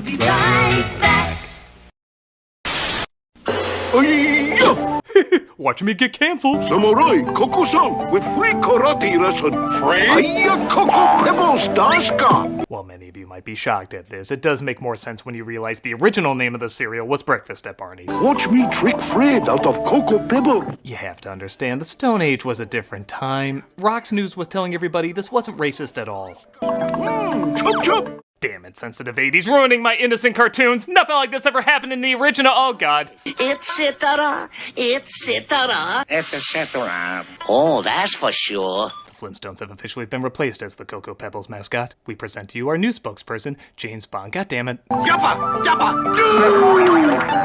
Be right back. Watch me get canceled. Samurai Koko-san with free karate lesson. Free? Hiya, Coco Pebbles Daska. While many of you might be shocked at this, it does make more sense when you realize the original name of the cereal was Breakfast at Barney's. Watch me trick Fred out of Coco Pebble. You have to understand, the Stone Age was a different time. Rox News was telling everybody this wasn't racist at all. Chop chop. Damn it, sensitive 80s, ruining my innocent cartoons! Nothing like this ever happened in the original, oh god! Etc. Oh, that's for sure. The Flintstones have officially been replaced as the Cocoa Pebbles mascot. We present to you our new spokesperson, James Bond. God damn it. Yappa!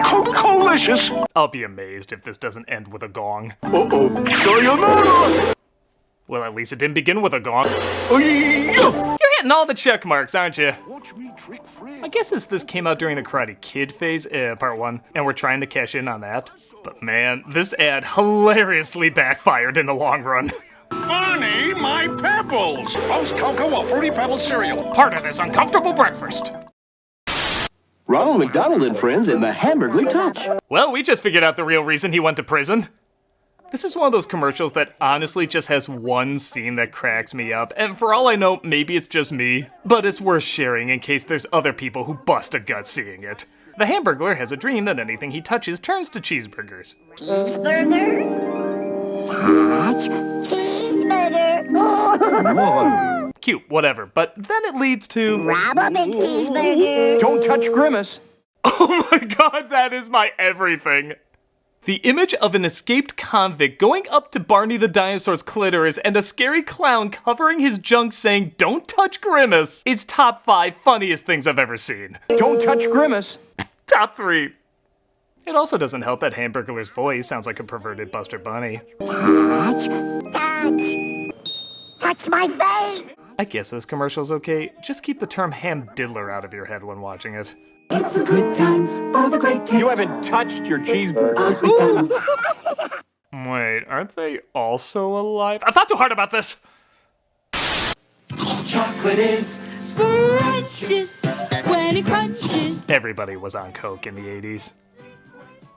Coco-licious. I'll be amazed if this doesn't end with a gong. Uh-oh. Sayonara. Well, at least it didn't begin with a gong. Hiya. You're hitting all the check marks, aren't you? Watch me trick Fred. I guess this came out during the Karate Kid phase, part 1, and we're trying to cash in on that. But man, this ad hilariously backfired in the long run. Barney, my pebbles. Roast cocoa or fruity pebble cereal. Part of this uncomfortable breakfast. Ronald McDonald and friends in the Hamburglar Touch. Well, we just figured out the real reason he went to prison. This is one of those commercials that honestly just has one scene that cracks me up, and for all I know, maybe it's just me, but it's worth sharing in case there's other people who bust a gut seeing it. The Hamburglar has a dream that anything he touches turns to cheeseburgers. Cheeseburger? Cheeseburger. Cute, whatever, but then it leads to... Grab a big cheeseburger. Don't touch Grimace. Oh my god, that is my everything! The image of an escaped convict going up to Barney the dinosaur's clitoris and a scary clown covering his junk saying, "Don't touch Grimace," is top 5 funniest things I've ever seen. Don't touch Grimace. Top 3. It also doesn't help that Hamburglar's voice sounds like a perverted Buster Bunny. Touch my face. I guess this commercial's okay. Just keep the term ham diddler out of your head when watching it. It's a good time for the great taste. You haven't touched your cheeseburger. Wait, aren't they also alive? I thought too hard about this! Chocolate is scrumptious when it crunches. Everybody was on coke in the 80s.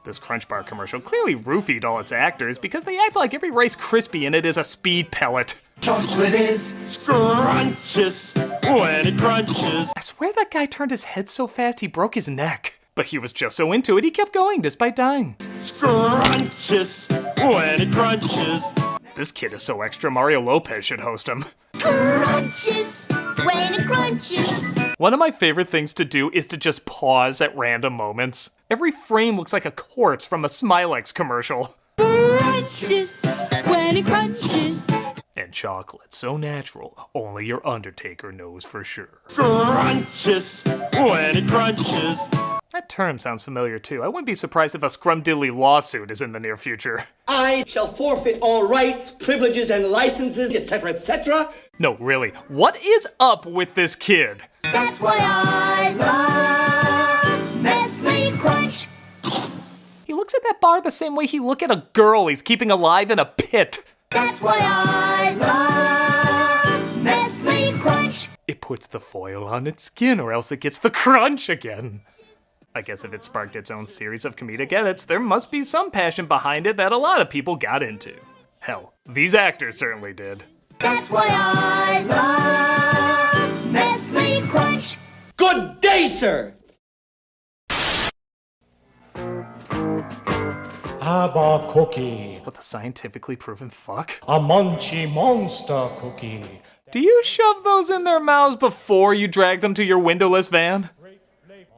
This Crunch Bar commercial clearly roofied all its actors because they act like every Rice Krispie in it is a speed pellet. Chocolate is Scrumptious when it crunches. I swear that guy turned his head so fast he broke his neck. But he was just so into it he kept going despite dying. Scrumptious when it crunches. This kid is so extra Mario Lopez should host him. crunches when it crunches. One of my favorite things to do is to just pause at random moments. Every frame looks like a corpse from a Smilex commercial. Crunches when it crunches. And chocolate so natural, only your Undertaker knows for sure. Scrumptious when it crunches. That term sounds familiar too. I wouldn't be surprised if a scrumdiddly lawsuit is in the near future. I shall forfeit all rights, privileges, and licenses, etc., etc. No, really, what is up with this kid? That's why I love Nestle Crunch. He looks at that bar the same way he look at a girl he's keeping alive in a pit. That's why I love Nestle Crunch. It puts the foil on its skin or else it gets the crunch again. I guess if it sparked its own series of comedic edits, there must be some passion behind it that a lot of people got into. Hell, these actors certainly did. That's why I love Nestle Crunch. Good day, sir! Abba cookie, What the scientifically proven fuck? a munchy monster cookie. Do you shove those in their mouths before you drag them to your windowless van?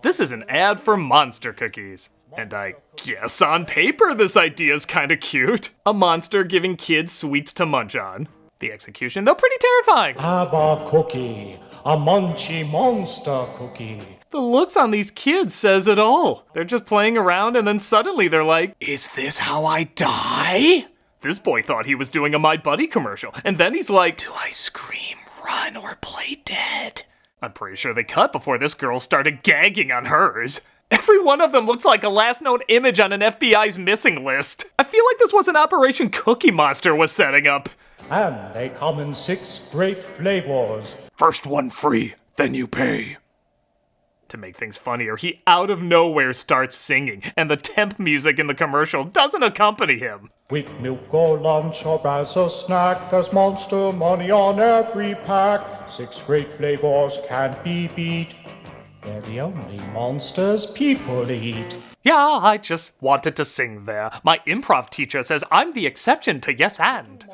This is an ad for Monster Cookies. And I guess on paper this idea's kinda cute. A monster giving kids sweets to munch on. The execution, though, pretty terrifying. Abba cookie, a munchy monster cookie. The looks on these kids says it all. They're just playing around and then suddenly they're like, "Is this how I die?" This boy thought he was doing a My Buddy commercial, and then he's like, "Do I scream, run, or play dead?" I'm pretty sure they cut before this girl started gagging on hers. Every one of them looks like a last known image on an FBI's missing list. I feel like this was an Operation Cookie Monster was setting up. And they come in 6 great flavors. First one free, then you pay. To make things funnier, he out of nowhere starts singing, and the temp music in the commercial doesn't accompany him. With milk or lunch or as a snack, there's Monster Money on every pack. 6 great flavors can't be beat. They're the only monsters people eat. Yeah, I just wanted to sing there. My improv teacher says I'm the exception to yes and.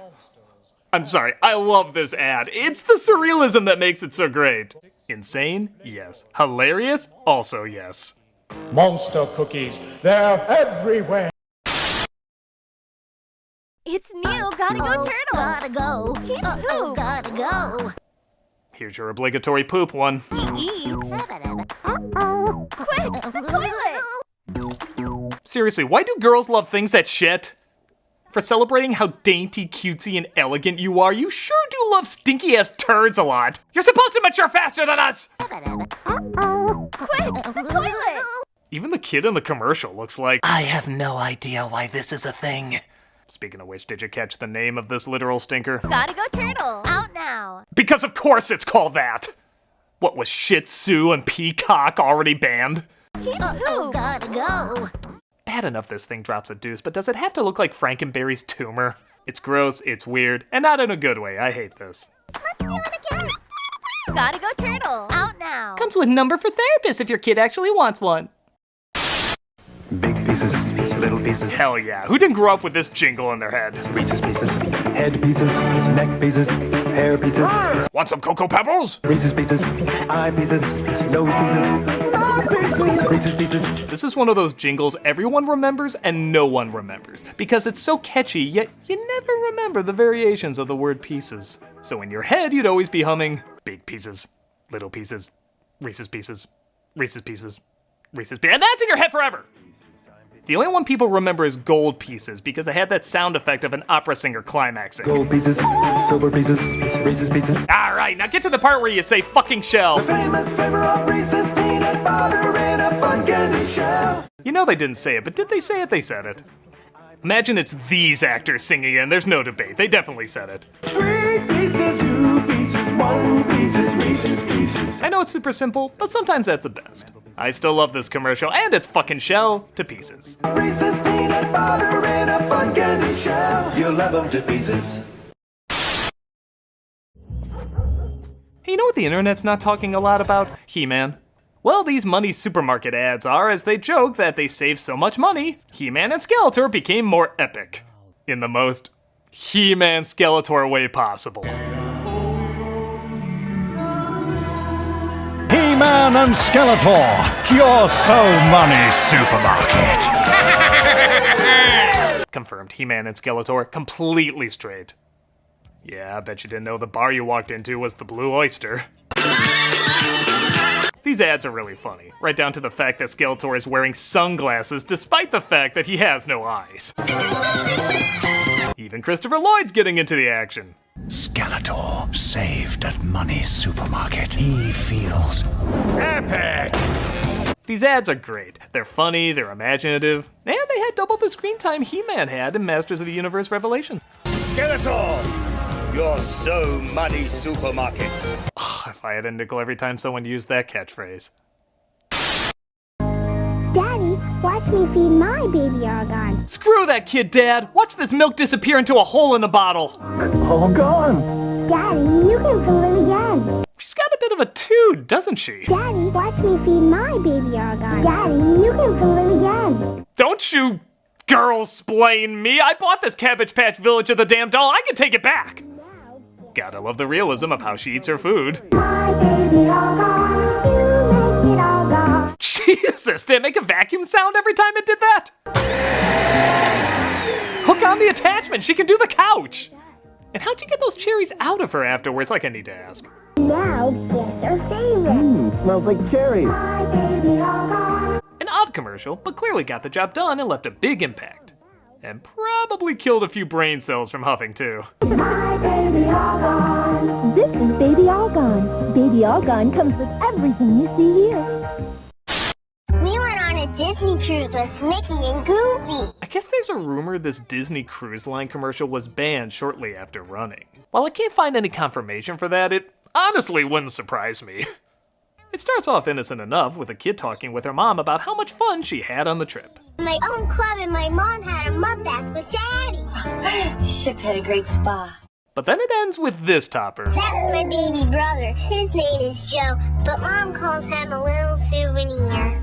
I'm sorry, I love this ad. It's the surrealism that makes it so great. Insane? Yes. Hilarious? Also yes. Monster cookies, they're everywhere. It's new. Gotta go, turtle. Gotta go. He poops. Gotta go. Here's your obligatory poop one. He eats. Quick, the toilet. Seriously, why do girls love things that shit? For celebrating how dainty, cutesy, and elegant you are, you sure do love stinky-ass turds a lot. You're supposed to mature faster than us! Quick, the toilet. Even the kid in the commercial looks like, I have no idea why this is a thing. Speaking of which, did you catch the name of this literal stinker? Gotta go, turtle. Out now. Because of course it's called that! What, was Shih Tzu and Peacock already banned? He poops. Gotta go. Bad enough this thing drops a deuce, but does it have to look like Frankenberry's tumor? It's gross, it's weird, and not in a good way. I hate this. Let's do it again. Gotta go, turtle. Out now. Comes with number for therapists if your kid actually wants one. Big pieces, little pieces, Hell yeah, who didn't grow up with this jingle in their head? Reese's pieces, head pieces, neck pieces, hair pieces, Want some Cocoa Pebbles? Reese's pieces, eye pieces, nose pieces, Reese's pieces. This is one of those jingles everyone remembers and no one remembers, because it's so catchy, yet you never remember the variations of the word pieces. So in your head, you'd always be humming, big pieces, little pieces, Reese's pieces, Reese's pieces, Reese's pieces, and that's in your head forever! The only one people remember is gold pieces, because it had that sound effect of an opera singer climaxing. Gold pieces, silver pieces, Reese's pieces. Alright, now get to the part where you say fucking shell. Famous flavor of Reese's peanut butter in a fun candy shell. You know they didn't say it, but did they say it? They said it. Imagine it's these actors singing it, and there's no debate. They definitely said it. 3 pieces, 2 pieces, 1 pieces, Reese's pieces. I know it's super simple, but sometimes that's the best. I still love this commercial and its fucking shell to pieces. Reese's peanut butter in a fun candy shell. You'll love them to pieces. Hey, you know what the internet's not talking a lot about? He-Man. Well, these money supermarket ads are, as they joke that they save so much money, He-Man and Skeletor became more epic. In the most He-Man Skeletor way possible. He-Man and Skeletor, your So Money supermarket. Confirmed, He-Man and Skeletor, completely straight. Yeah, I bet you didn't know the bar you walked into was the Blue Oyster. These ads are really funny, right down to the fact that Skeletor is wearing sunglasses despite the fact that he has no eyes. Even Christopher Lloyd's getting into the action. Skeletor saved at Money supermarket. He feels epic. These ads are great. They're funny, they're imaginative, and they had double the screen time He-Man had in Masters of the Universe Revelation. Skeletor, your So Money supermarket. If I had a nickel every time someone used that catchphrase. Daddy, watch me feed my baby argon. Screw that kid, Dad! Watch this milk disappear into a hole in the bottle! All gone. Daddy, you can fill it again. She's got a bit of a toot, doesn't she? Daddy, watch me feed my baby argon. Daddy, you can fill it again. Don't you girl-splain me! I bought this Cabbage Patch Village of the damn doll, I can take it back! Gotta love the realism of how she eats her food. My baby argon, you make it all gone. Jesus, did it make a vacuum sound every time it did that? Hook on the attachment, she can do the couch! And how'd you get those cherries out of her afterwards, like I need to ask? Now, guess our favorite. Smells like cherries. My baby argon. An odd commercial, but clearly got the job done and left a big impact. And probably killed a few brain cells from huffing too. My baby argon. This is Baby Argon. Baby Argon comes with everything you see here. We went on a Disney cruise with Mickey and Goofy. I guess there's a rumor this Disney Cruise Line commercial was banned shortly after running. While I can't find any confirmation for that, it honestly wouldn't surprise me. It starts off innocent enough, with a kid talking with her mom about how much fun she had on the trip. My own club and my mom had a mud bath with Daddy. Ship had a great spa. But then it ends with this topper. That's my baby brother. His name is Joe, but Mom calls him a little souvenir.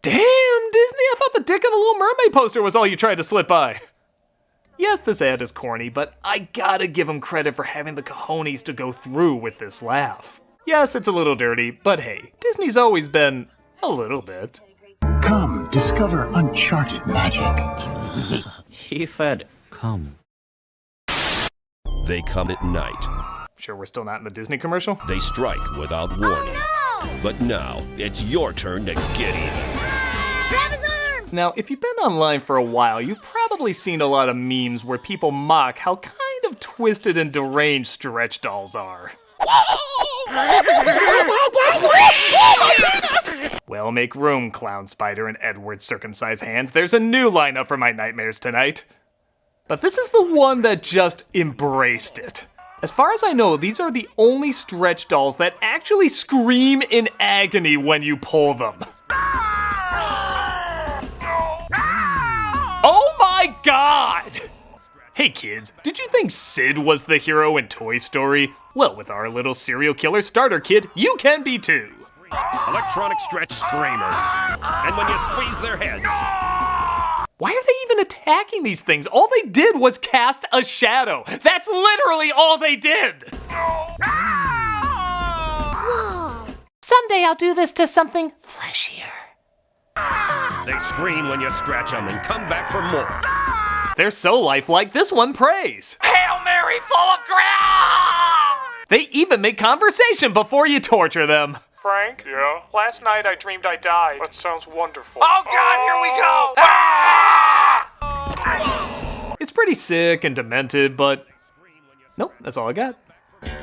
Damn, Disney, I thought the dick on the Little Mermaid poster was all you tried to slip by. Yes, this ad is corny, but I gotta give him credit for having the cojones to go through with this laugh. Yes, it's a little dirty, but hey, Disney's always been a little bit. Come, discover uncharted magic. He said, come. They come at night. Sure we're still not in the Disney commercial? They strike without warning. Oh, no! But now, it's your turn to get even. Grab his arm! Now, if you've been online for a while, you've probably seen a lot of memes where people mock how kind of twisted and deranged stretch dolls are. Well, make room, Clown Spider and Edward's circumcised hands. There's a new lineup for my nightmares tonight. But this is the one that just embraced it. As far as I know, these are the only stretch dolls that actually scream in agony when you pull them. Oh my god! Hey kids, did you think Sid was the hero in Toy Story? Well, with our little serial killer starter kit, you can be too. Electronic stretch screamers. And when you squeeze their heads. Why are they even attacking these things? All they did was cast a shadow. That's literally all they did. Whoa. Someday I'll do this to something fleshier. They scream when you stretch them and come back for more. They're so lifelike, this one prays. Hail Mary, full of grace! They even make conversation before you torture them. Frank? Yeah? Last night I dreamed I died. That sounds wonderful. Oh god, here we go! Ah! It's pretty sick and demented, but nope, that's all I got.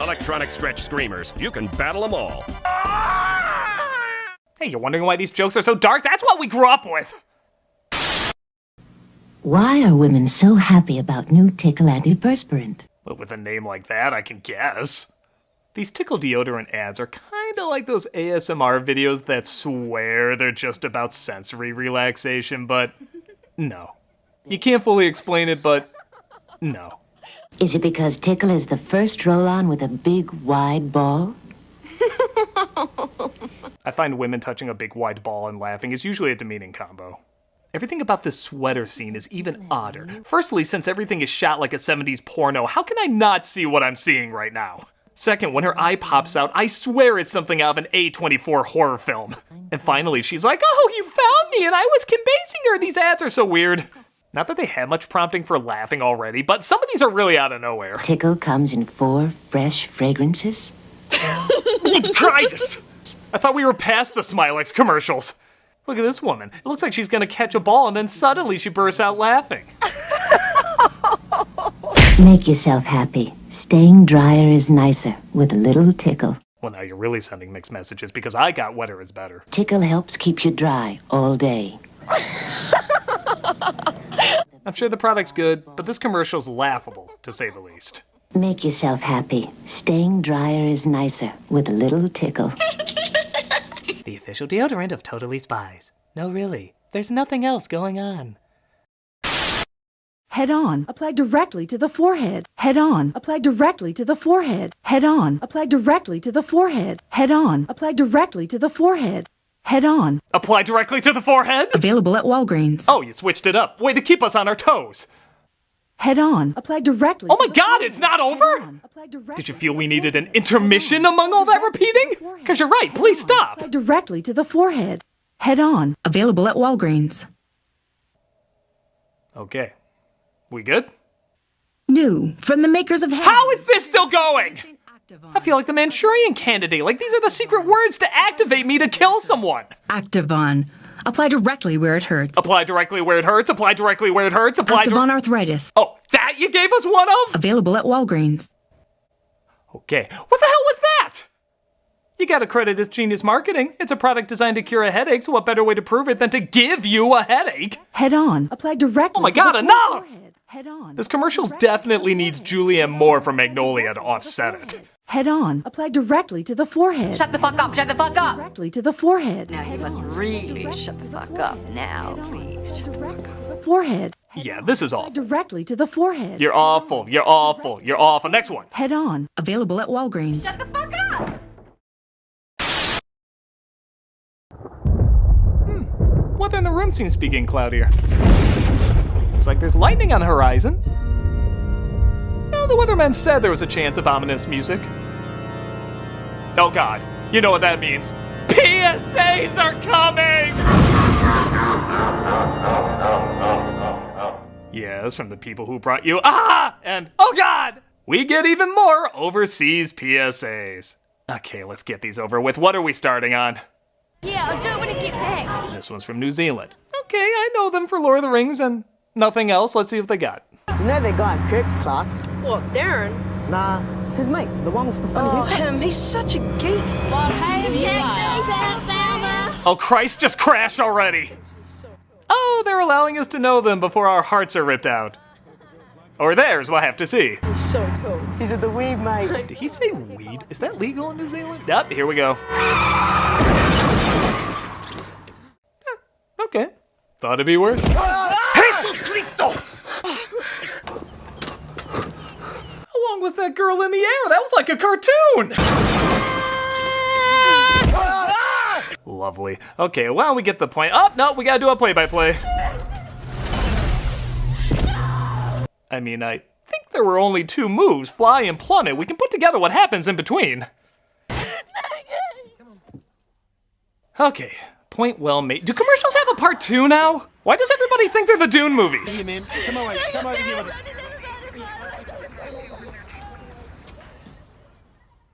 Electronic stretch screamers. You can battle them all. Hey, you're wondering why these jokes are so dark? That's what we grew up with. Why are women so happy about new Tickle antiperspirant? Well, with a name like that, I can guess. These Tickle deodorant ads are kinda like those ASMR videos that swear they're just about sensory relaxation, but no. You can't fully explain it, but no. Is it because Tickle is the first roll-on with a big, wide ball? I find women touching a big wide ball and laughing is usually a demeaning combo. Everything about this sweater scene is even odder. Firstly, since everything is shot like a 70s porno, how can I not see what I'm seeing right now? Second, when her eye pops out, I swear it's something out of an A24 horror film. And finally, she's like, oh, you found me and I was convincing her. These ads are so weird. Not that they have much prompting for laughing already, but some of these are really out of nowhere. Tickle comes in 4 fresh fragrances. Christ! I thought we were past the Smilex commercials. Look at this woman. It looks like she's gonna catch a ball and then suddenly she bursts out laughing. Make yourself happy. Staying drier is nicer with a little Tickle. Well, now you're really sending mixed messages because I got wetter is better. Tickle helps keep you dry all day. I'm sure the product's good, but this commercial's laughable, to say the least. Make yourself happy. Staying drier is nicer with a little Tickle. The official deodorant of Totally Spies. No, really. There's nothing else going on. Head on, apply directly to the forehead. Head on, apply directly to the forehead. Head on, apply directly to the forehead. Head on, apply directly to the forehead. Head on. Apply directly to the forehead? Available at Walgreens. Oh, you switched it up. Way to keep us on our toes. Head on, apply directly Oh my god, it's not over? Did you feel we needed an intermission among all that repeating? Because you're right, please stop. Apply directly to the forehead. Head on. Available at Walgreens. Okay. We good? New, from the makers of How is this still going? I feel like the Manchurian Candidate. Like these are the secret words to activate me to kill someone. Activon. Apply directly where it hurts. Apply directly where it hurts. Apply directly where it hurts. Apply Activon arthritis. Oh, that you gave us one of? Available at Walgreens. Okay. What the hell was that? You gotta credit its genius marketing. It's a product designed to cure a headache, so what better way to prove it than to give you a headache? Head on. Apply directly Oh my to god, the enough! forehead. Head on. This commercial definitely needs Julianne Moore from Magnolia to offset it. Head on. Apply directly to the forehead. Shut the fuck up, shut the fuck up. Directly to the forehead. Now you must really shut the fuck up now, please. Directly to the forehead. Yeah, this is Apply awful. directly to the forehead. You're awful. You're awful. You're awful. Next one. Head on. Available at Walgreens. Shut the fuck up. Weather in the room seems to be getting cloudier. Looks like there's lightning on the horizon. Well, the weatherman said there was a chance of ominous music. Oh God, you know what that means. PSAs are coming! Yes, from the people who brought you and oh God! We get even more overseas PSAs. Okay, let's get these over with. What are we starting on? Yeah, I'll do it when I get back. This one's from New Zealand. Okay, I know them for Lord of the Rings and nothing else. Let's see if they got. You know they got in Cric's class. What, Darren? Nah, his mate, the one with the funny haircut. Him, he's such a geek. Well, hey, check those out, Thelma. Oh Christ, just crash already! Oh, they're allowing us to know them before our hearts are ripped out. Or theirs, we'll have to see. He's so cool. He's at the weed, mate. Did he say weed? Is that legal in New Zealand? Yep, here we go. Okay. Thought it'd be worse. Jesus Cristo! How long was that girl in the air? That was like a cartoon! Lovely. Okay, well, we get the point. Oh, no, we gotta do a play-by-play. I mean, I think there were only 2 moves, fly and plummet. We can put together what happens in between. Okay, point well made. Do commercials have a part 2 now? Why does everybody think they're the Dune movies? Come on, come over here with us.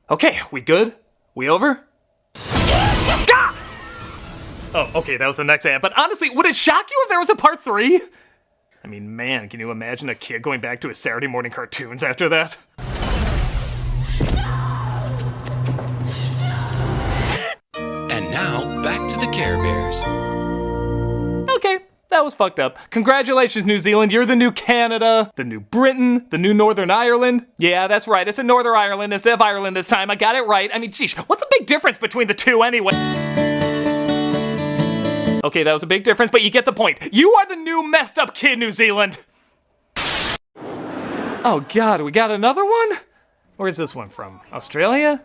Okay, we good? We over? Gah! Oh, okay, that was the next ad. But honestly, would it shock you if there was a part 3? I mean, man, can you imagine a kid going back to his Saturday morning cartoons after that? And now, back to the Care Bears. Okay, that was fucked up. Congratulations, New Zealand. You're the new Canada, the new Britain, the new Northern Ireland. Yeah, that's right. It's in Northern Ireland instead of Ireland this time. I got it right. I mean, geez, what's the big difference between the two anyway? Okay, that was a big difference, but you get the point. You are the new messed up kid, New Zealand. Oh God, we got another one? Where's this one from? Australia?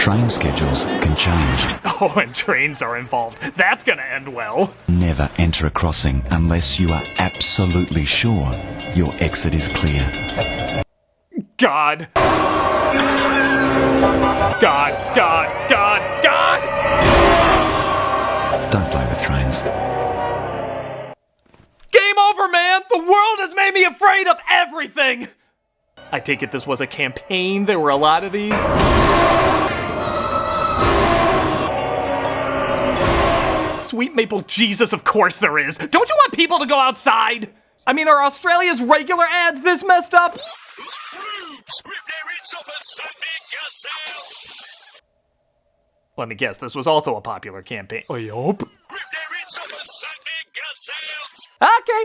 Train schedules can change. Oh, and trains are involved. That's gonna end well. Never enter a crossing unless you are absolutely sure your exit is clear. God. God, God, God, God! Don't play with trains. Game over, man! The world has made me afraid of everything! I take it this was a campaign. There were a lot of these. Sweet maple Jesus, of course there is. Don't you want people to go outside? I mean, are Australia's regular ads this messed up? Let me guess, this was also a popular campaign. I hope. Okay,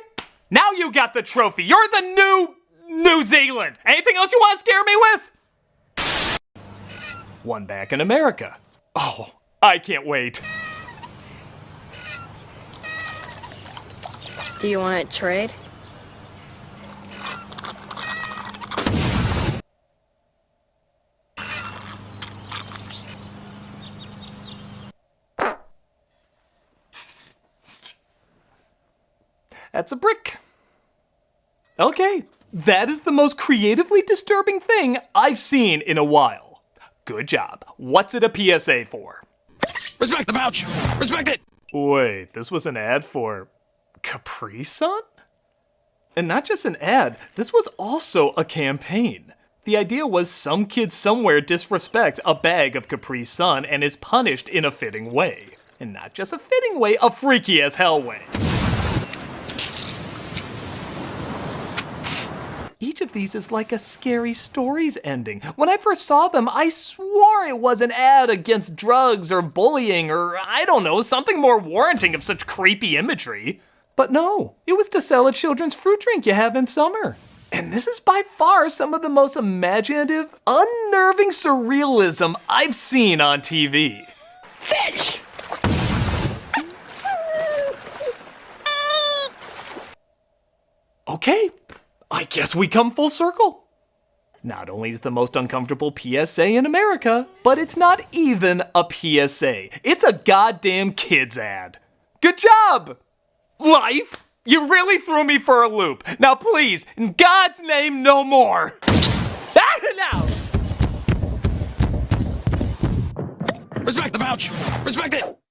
now you got the trophy. You're the new New Zealand. Anything else you want to scare me with? One back in America. Oh, I can't wait. Do you want to trade? That's a brick. Okay, that is the most creatively disturbing thing I've seen in a while. Good job. What's it a PSA for? Respect the pouch! Respect it! Wait, this was an ad for Capri Sun? And not just an ad, this was also a campaign. The idea was some kid somewhere disrespects a bag of Capri Sun and is punished in a fitting way. And not just a fitting way, a freaky as hell way. Each of these is like a scary stories ending. When I first saw them, I swore it was an ad against drugs or bullying or, I don't know, something more warranting of such creepy imagery. But no, it was to sell a children's fruit drink you have in summer. And this is by far some of the most imaginative, unnerving surrealism I've seen on TV. Fish! Okay, I guess we come full circle. Not only is the most uncomfortable PSA in America, but it's not even a PSA. It's a goddamn kids ad. Good job, life. You really threw me for a loop. Now please, in God's name, no more. Now. Respect the pouch! Respect it!